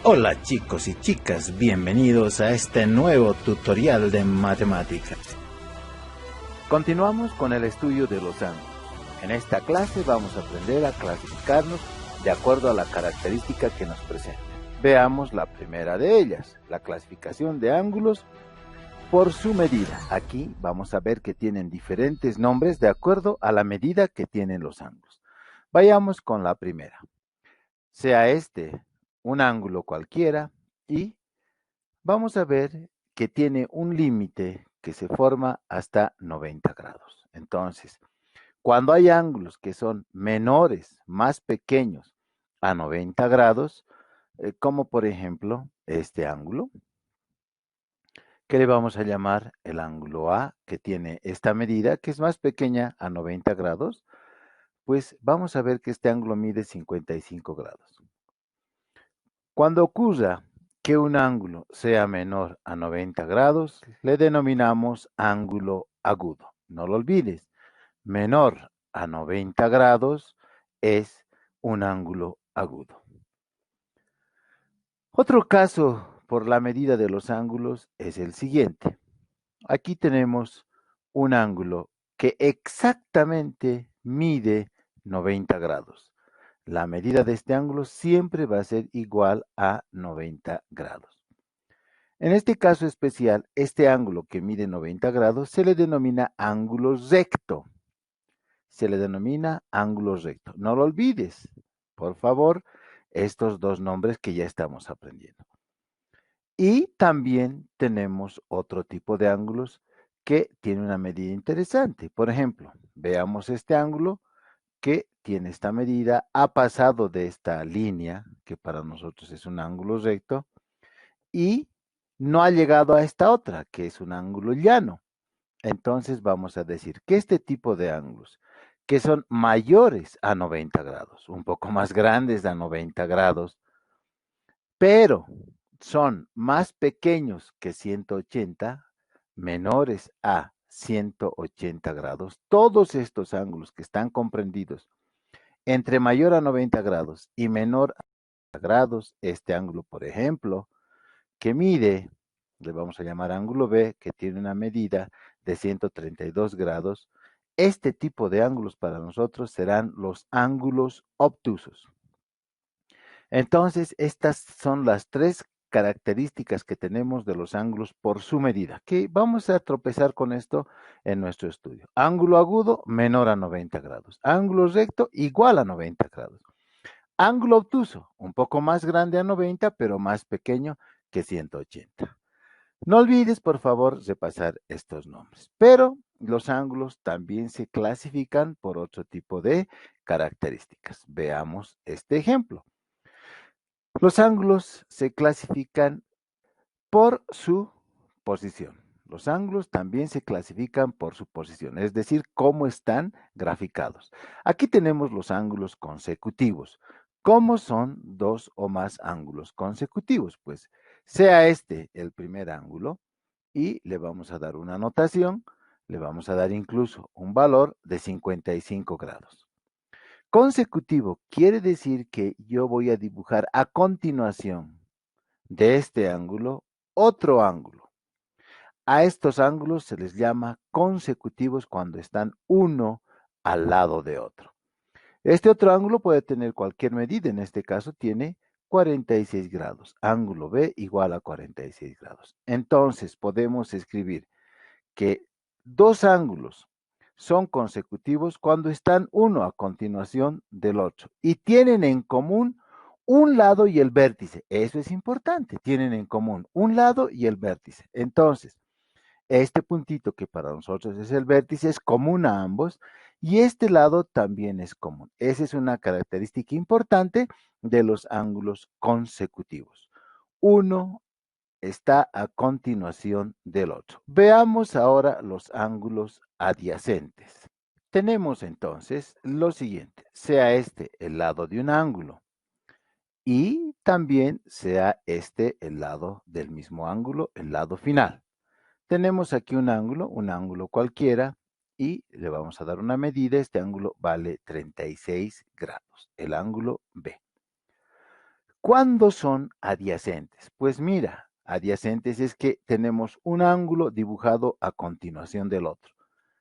Hola chicos y chicas, bienvenidos a este nuevo tutorial de matemáticas. Continuamos con el estudio de los ángulos. En esta clase vamos a aprender a clasificarlos de acuerdo a la característica que nos presenta. Veamos la primera de ellas, la clasificación de ángulos por su medida. Aquí vamos a ver que tienen diferentes nombres de acuerdo a la medida que tienen los ángulos. Vayamos con la primera. Sea este un ángulo cualquiera y vamos a ver que tiene un límite que se forma hasta 90 grados. Entonces, cuando hay ángulos que son menores, más pequeños a 90 grados, como por ejemplo este ángulo, que le vamos a llamar el ángulo A, que tiene esta medida, que es más pequeña a 90 grados, pues vamos a ver que este ángulo mide 55 grados. Cuando ocurra que un ángulo sea menor a 90 grados, le denominamos ángulo agudo. No lo olvides, menor a 90 grados es un ángulo agudo. Otro caso por la medida de los ángulos es el siguiente. Aquí tenemos un ángulo que exactamente mide 90 grados. La medida de este ángulo siempre va a ser igual a 90 grados. En este caso especial, este ángulo que mide 90 grados se le denomina ángulo recto. Se le denomina ángulo recto. No lo olvides, por favor, estos dos nombres que ya estamos aprendiendo. Y también tenemos otro tipo de ángulos que tiene una medida interesante. Por ejemplo, veamos este ángulo que tiene esta medida, ha pasado de esta línea, que para nosotros es un ángulo recto, y no ha llegado a esta otra, que es un ángulo llano. Entonces vamos a decir que este tipo de ángulos, que son mayores a 90 grados, un poco más grandes a 90 grados, pero son más pequeños que 180, menores a 180 grados, todos estos ángulos que están comprendidos entre mayor a 90 grados y menor a 90 grados, este ángulo, por ejemplo, que mide, le vamos a llamar ángulo B, que tiene una medida de 132 grados, este tipo de ángulos para nosotros serán los ángulos obtusos. Entonces, estas son las tres características que tenemos de los ángulos por su medida, que vamos a tropezar con esto en nuestro estudio. Ángulo agudo menor a 90 grados, ángulo recto igual a 90 grados. Ángulo obtuso, un poco más grande a 90, pero más pequeño que 180. No olvides, por favor, repasar estos nombres. Pero los ángulos también se clasifican por otro tipo de características. Veamos este ejemplo. Los ángulos se clasifican por su posición. Los ángulos también se clasifican por su posición, es decir, cómo están graficados. Aquí tenemos los ángulos consecutivos. ¿Cómo son dos o más ángulos consecutivos? Pues sea este el primer ángulo y le vamos a dar una notación, le vamos a dar incluso un valor de 55 grados. Consecutivo quiere decir que yo voy a dibujar a continuación de este ángulo otro ángulo. A estos ángulos se les llama consecutivos cuando están uno al lado de otro. Este otro ángulo puede tener cualquier medida, en este caso tiene 46 grados. Ángulo B igual a 46 grados. Entonces podemos escribir que dos ángulos son consecutivos cuando están uno a continuación del otro y tienen en común un lado y el vértice. Eso es importante, tienen en común un lado y el vértice. Entonces, este puntito que para nosotros es el vértice es común a ambos y este lado también es común. Esa es una característica importante de los ángulos consecutivos. Uno está a continuación del otro. Veamos ahora los ángulos adyacentes. Tenemos entonces lo siguiente, sea este el lado de un ángulo y también sea este el lado del mismo ángulo, el lado final. Tenemos aquí un ángulo cualquiera y le vamos a dar una medida, este ángulo vale 36 grados, el ángulo B. ¿Cuándo son adyacentes? Pues mira, adyacentes es que tenemos un ángulo dibujado a continuación del otro.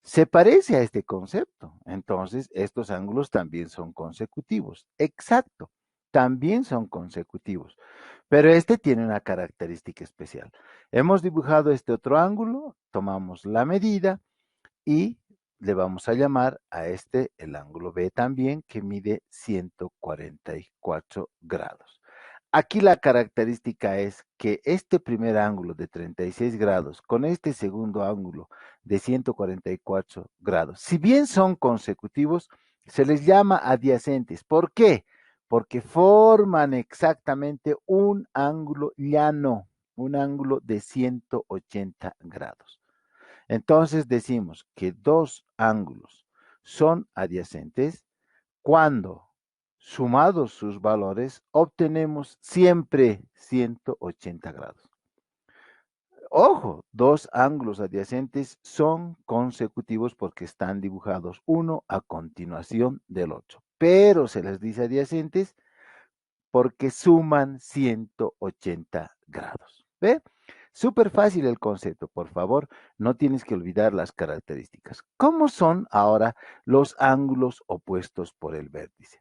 Se parece a este concepto, entonces estos ángulos también son consecutivos. Exacto, también son consecutivos, pero este tiene una característica especial. Hemos dibujado este otro ángulo, tomamos la medida y le vamos a llamar a este el ángulo B también, que mide 144 grados. Aquí la característica es que este primer ángulo de 36 grados con este segundo ángulo de 144 grados, si bien son consecutivos, se les llama adyacentes. ¿Por qué? Porque forman exactamente un ángulo llano, un ángulo de 180 grados. Entonces decimos que dos ángulos son adyacentes cuando, sumados sus valores, obtenemos siempre 180 grados. Ojo, dos ángulos adyacentes son consecutivos porque están dibujados uno a continuación del otro, pero se les dice adyacentes porque suman 180 grados. ¿Ve? Súper fácil el concepto, por favor, no tienes que olvidar las características. ¿Cómo son ahora los ángulos opuestos por el vértice?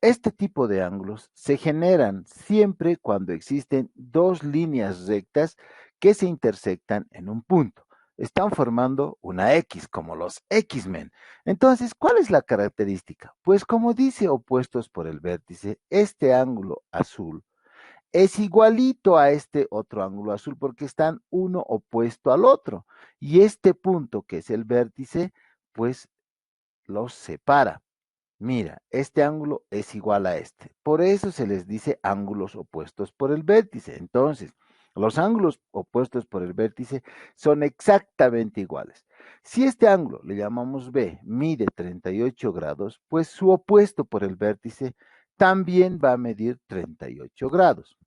Este tipo de ángulos se generan siempre cuando existen dos líneas rectas que se intersectan en un punto. Están formando una X, como los X-Men. Entonces, ¿cuál es la característica? Pues como dice opuestos por el vértice, este ángulo azul es igualito a este otro ángulo azul porque están uno opuesto al otro. Y este punto, que es el vértice, pues los separa. Mira, este ángulo es igual a este. Por eso se les dice ángulos opuestos por el vértice. Entonces, los ángulos opuestos por el vértice son exactamente iguales. Si este ángulo, le llamamos B, mide 38 grados, pues su opuesto por el vértice también va a medir 38 grados.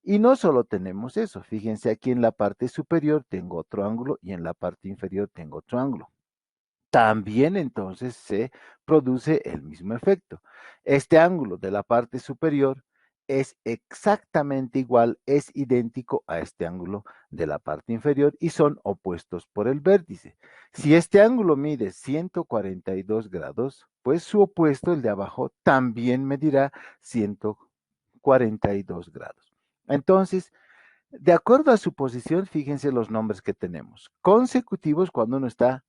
Y no solo tenemos eso, fíjense aquí en la parte superior tengo otro ángulo y en la parte inferior tengo otro ángulo. También entonces se produce el mismo efecto. Este ángulo de la parte superior es exactamente igual, es idéntico a este ángulo de la parte inferior y son opuestos por el vértice. Si este ángulo mide 142 grados, pues su opuesto, el de abajo, también medirá 142 grados. Entonces, de acuerdo a su posición, fíjense los nombres que tenemos. Consecutivos cuando uno está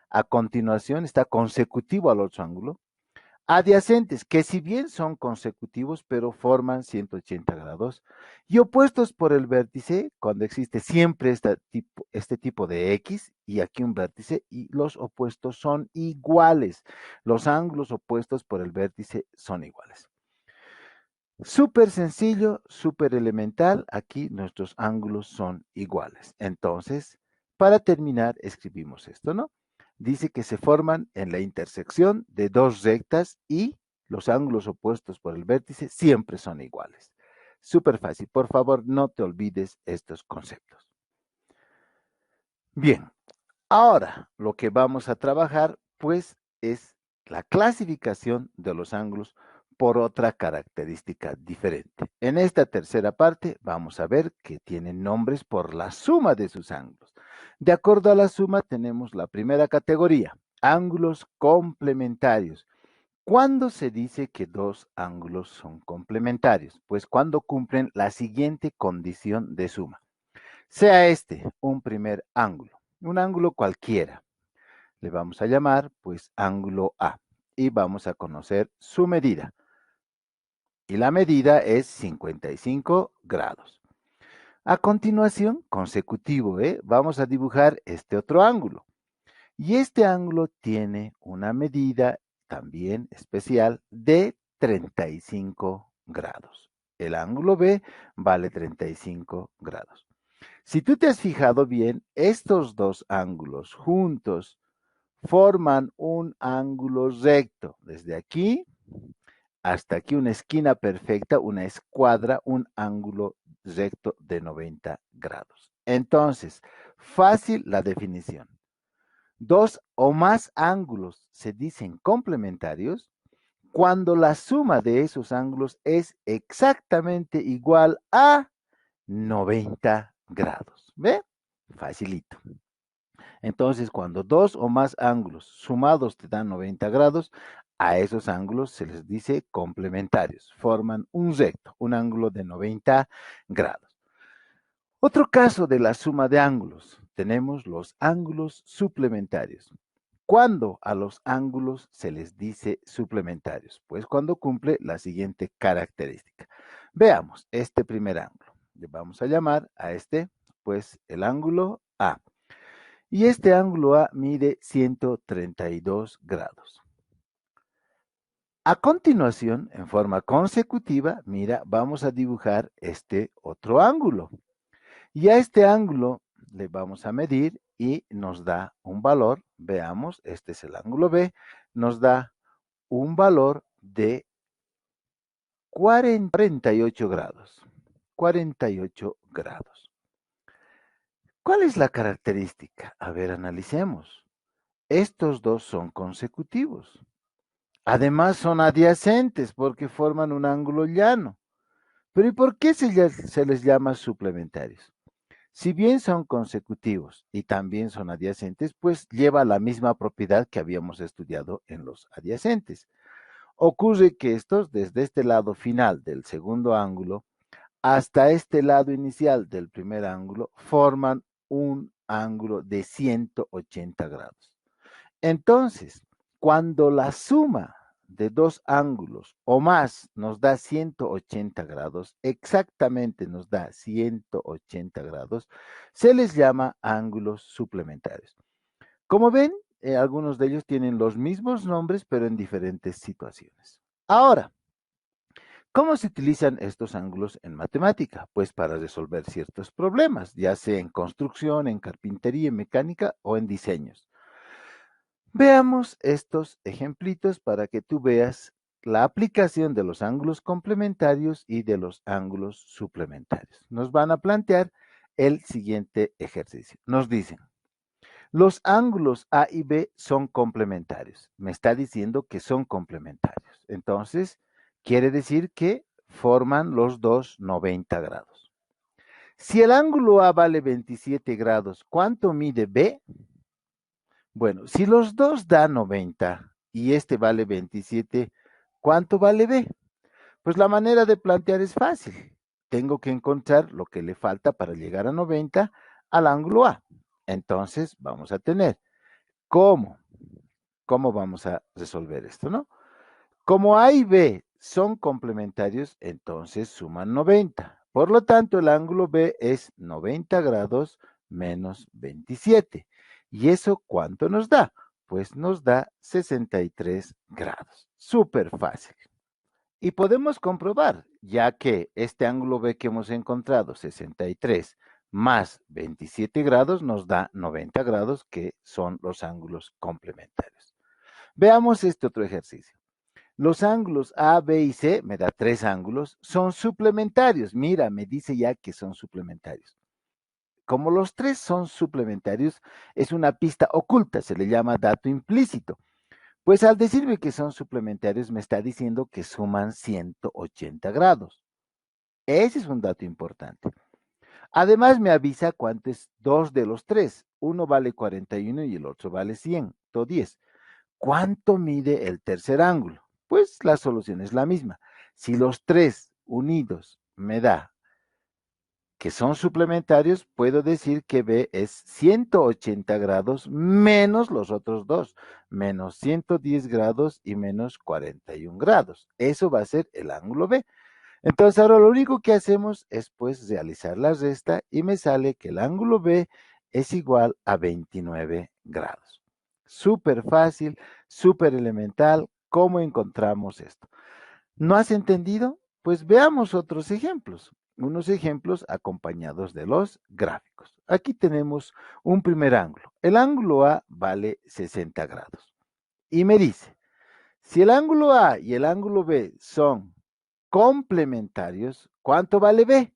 a continuación, está consecutivo al otro ángulo. Adyacentes, que si bien son consecutivos, pero forman 180 grados. Y opuestos por el vértice, cuando existe siempre este tipo de X y aquí un vértice, y los opuestos son iguales. Los ángulos opuestos por el vértice son iguales. Súper sencillo, súper elemental. Aquí nuestros ángulos son iguales. Entonces, para terminar, escribimos esto, ¿no? Dice que se forman en la intersección de dos rectas y los ángulos opuestos por el vértice siempre son iguales. Súper fácil. Por favor, no te olvides estos conceptos. Bien, ahora lo que vamos a trabajar, pues, es la clasificación de los ángulos por otra característica diferente. En esta tercera parte vamos a ver que tienen nombres por la suma de sus ángulos. De acuerdo a la suma tenemos la primera categoría, ángulos complementarios. ¿Cuándo se dice que dos ángulos son complementarios? Pues cuando cumplen la siguiente condición de suma. Sea este un primer ángulo, un ángulo cualquiera, le vamos a llamar pues ángulo A y vamos a conocer su medida. Y la medida es 55 grados. A continuación, consecutivo, vamos a dibujar este otro ángulo. Y este ángulo tiene una medida también especial de 35 grados. El ángulo B vale 35 grados. Si tú te has fijado bien, estos dos ángulos juntos forman un ángulo recto. Desde aquí hasta aquí una esquina perfecta, una escuadra, un ángulo recto de 90 grados. Entonces, fácil la definición. Dos o más ángulos se dicen complementarios cuando la suma de esos ángulos es exactamente igual a 90 grados. ¿Ve? Facilito. Entonces, cuando dos o más ángulos sumados te dan 90 grados, a esos ángulos se les dice complementarios. Forman un recto, un ángulo de 90 grados. Otro caso de la suma de ángulos, tenemos los ángulos suplementarios. ¿Cuándo a los ángulos se les dice suplementarios? Pues cuando cumple la siguiente característica. Veamos este primer ángulo. Le vamos a llamar a este, pues, el ángulo A. Y este ángulo A mide 132 grados. A continuación, en forma consecutiva, mira, vamos a dibujar este otro ángulo. Y a este ángulo le vamos a medir y nos da un valor. Veamos, este es el ángulo B, nos da un valor de 48 grados. 48 grados. ¿Cuál es la característica? A ver, analicemos. Estos dos son consecutivos. Además son adyacentes porque forman un ángulo llano. Pero ¿y por qué se les llama suplementarios? Si bien son consecutivos y también son adyacentes, pues lleva la misma propiedad que habíamos estudiado en los adyacentes. Ocurre que estos, desde este lado final del segundo ángulo hasta este lado inicial del primer ángulo, forman un ángulo de 180 grados. Entonces, cuando la suma de dos ángulos o más nos da 180 grados, exactamente nos da 180 grados, se les llama ángulos suplementarios. Como ven, algunos de ellos tienen los mismos nombres, pero en diferentes situaciones. Ahora, ¿cómo se utilizan estos ángulos en matemática? Pues para resolver ciertos problemas, ya sea en construcción, en carpintería, en mecánica o en diseños. Veamos estos ejemplitos para que tú veas la aplicación de los ángulos complementarios y de los ángulos suplementarios. Nos van a plantear el siguiente ejercicio. Nos dicen, los ángulos A y B son complementarios. Me está diciendo que son complementarios. Entonces, quiere decir que forman los dos 90 grados. Si el ángulo A vale 27 grados, ¿cuánto mide B? Bueno, si los dos dan 90 y este vale 27, ¿cuánto vale B? Pues la manera de plantear es fácil. Tengo que encontrar lo que le falta para llegar a 90 al ángulo A. Entonces, vamos a tener, ¿cómo? ¿Cómo vamos a resolver esto, no? Como A y B son complementarios, entonces suman 90. Por lo tanto, el ángulo B es 90 grados menos 27. ¿Y eso cuánto nos da? Pues nos da 63 grados. Súper fácil. Y podemos comprobar, ya que este ángulo B que hemos encontrado, 63 más 27 grados, nos da 90 grados, que son los ángulos complementarios. Veamos este otro ejercicio. Los ángulos A, B y C, me da tres ángulos, son suplementarios. Mira, me dice ya que son suplementarios. Como los tres son suplementarios, es una pista oculta, se le llama dato implícito. Pues al decirme que son suplementarios, me está diciendo que suman 180 grados. Ese es un dato importante. Además, me avisa cuánto es dos de los tres. Uno vale 41 y el otro vale 110. ¿Cuánto mide el tercer ángulo? Pues la solución es la misma. Si los tres unidos me da que son suplementarios, puedo decir que B es 180 grados menos los otros dos, menos 110 grados y menos 41 grados. Eso va a ser el ángulo B. Entonces ahora lo único que hacemos es pues realizar la resta y me sale que el ángulo B es igual a 29 grados. Súper fácil, súper elemental. ¿Cómo encontramos esto? ¿No has entendido? Pues veamos otros ejemplos. Unos ejemplos acompañados de los gráficos. Aquí tenemos un primer ángulo. El ángulo A vale 60 grados. Y me dice, si el ángulo A y el ángulo B son complementarios, ¿cuánto vale B?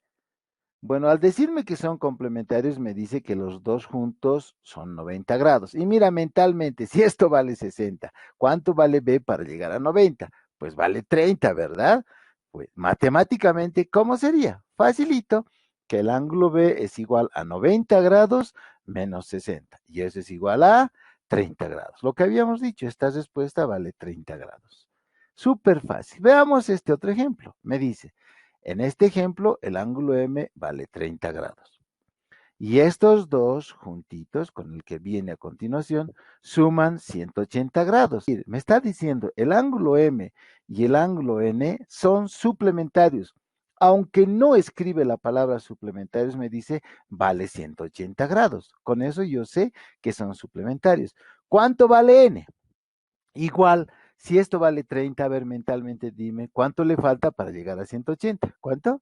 Bueno, al decirme que son complementarios, me dice que los dos juntos son 90 grados. Y mira, mentalmente, si esto vale 60, ¿cuánto vale B para llegar a 90? pues vale 30, ¿verdad? Pues matemáticamente, ¿cómo sería? Facilito, que el ángulo B es igual a 90 grados menos 60, y eso es igual a 30 grados. Lo que habíamos dicho, esta respuesta vale 30 grados. Súper fácil. Veamos este otro ejemplo. Me dice, en este ejemplo, el ángulo M vale 30 grados. Y estos dos juntitos con el que viene a continuación suman 180 grados. Me está diciendo el ángulo M y el ángulo N son suplementarios. Aunque no escribe la palabra suplementarios, me dice vale 180 grados. Con eso yo sé que son suplementarios. ¿Cuánto vale N? Igual, si esto vale 30, a ver, mentalmente dime, ¿cuánto le falta para llegar a 180? ¿Cuánto?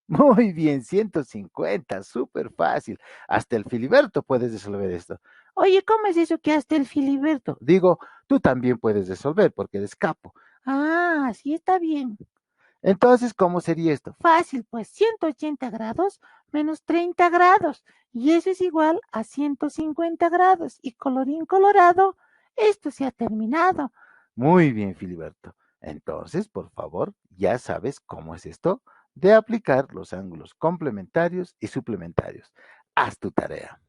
Muy bien, 150, súper fácil. Hasta el Filiberto puedes resolver esto. Oye, ¿cómo es eso que hasta el Filiberto? Digo, tú también puedes resolver porque eres capo. Ah, sí está bien. Entonces, ¿cómo sería esto? Fácil, pues 180 grados menos 30 grados. Y eso es igual a 150 grados. Y colorín colorado, esto se ha terminado. Muy bien, Filiberto. Entonces, por favor, ya sabes cómo es esto de aplicar los ángulos complementarios y suplementarios. Haz tu tarea.